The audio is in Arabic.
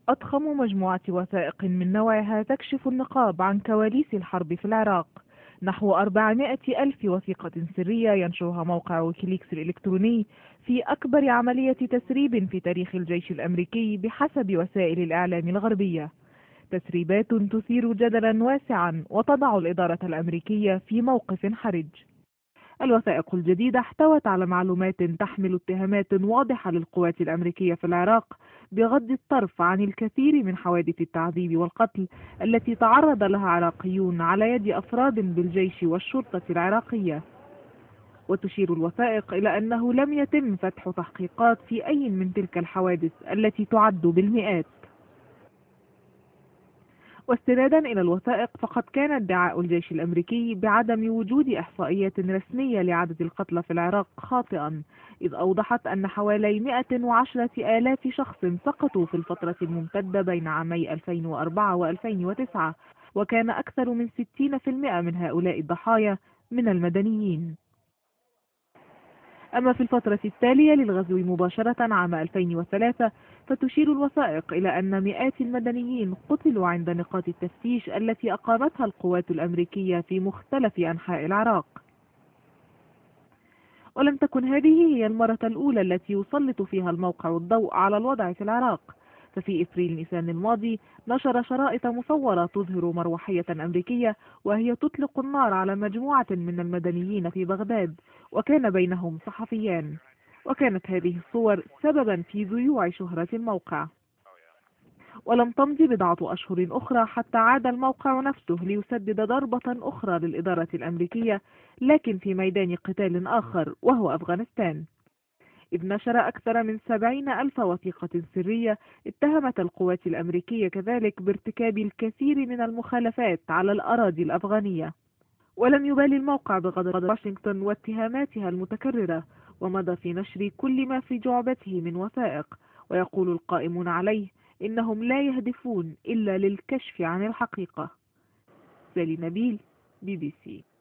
أضخم مجموعة وثائق من نوعها تكشف النقاب عن كواليس الحرب في العراق. نحو 400 ألف وثيقة سرية ينشرها موقع ويكيليكس الإلكتروني في أكبر عملية تسريب في تاريخ الجيش الأمريكي بحسب وسائل الإعلام الغربية. تسريبات تثير جدلا واسعا وتضع الإدارة الأمريكية في موقف حرج. الوثائق الجديدة احتوت على معلومات تحمل اتهامات واضحة للقوات الأمريكية في العراق بغض الطرف عن الكثير من حوادث التعذيب والقتل التي تعرض لها عراقيون على يد أفراد بالجيش والشرطة العراقية. وتشير الوثائق إلى أنه لم يتم فتح تحقيقات في أي من تلك الحوادث التي تعد بالمئات. واستنادا إلى الوثائق، فقد كان ادعاء الجيش الأمريكي بعدم وجود إحصائيات رسمية لعدد القتلى في العراق خاطئا، إذ أوضحت أن حوالي 110 آلاف شخص سقطوا في الفترة الممتدة بين عامي 2004 و2009، وكان أكثر من 60% من هؤلاء الضحايا من المدنيين. أما في الفترة التالية للغزو مباشرة عام 2003، فتشير الوثائق إلى أن مئات المدنيين قتلوا عند نقاط التفتيش التي أقامتها القوات الأمريكية في مختلف أنحاء العراق. ولم تكن هذه هي المرة الأولى التي يسلط فيها الموقع الضوء على الوضع في العراق، ففي إبريل نيسان الماضي نشر شرائط مصورة تظهر مروحية أمريكية وهي تطلق النار على مجموعة من المدنيين في بغداد، وكان بينهم صحفيان. وكانت هذه الصور سببا في ذيوع شهرة الموقع. ولم تمض بضعة أشهر أخرى حتى عاد الموقع نفسه ليسدد ضربة أخرى للإدارة الأمريكية، لكن في ميدان قتال آخر وهو أفغانستان، إذ نشر أكثر من 70 ألف وثيقة سرية اتهمت القوات الأمريكية كذلك بارتكاب الكثير من المخالفات على الأراضي الأفغانية. ولم يبالي الموقع بغضب واشنطن واتهاماتها المتكررة، ومضى في نشر كل ما في جعبته من وثائق، ويقول القائمون عليه إنهم لا يهدفون إلا للكشف عن الحقيقة. سالي نبيل، BBC.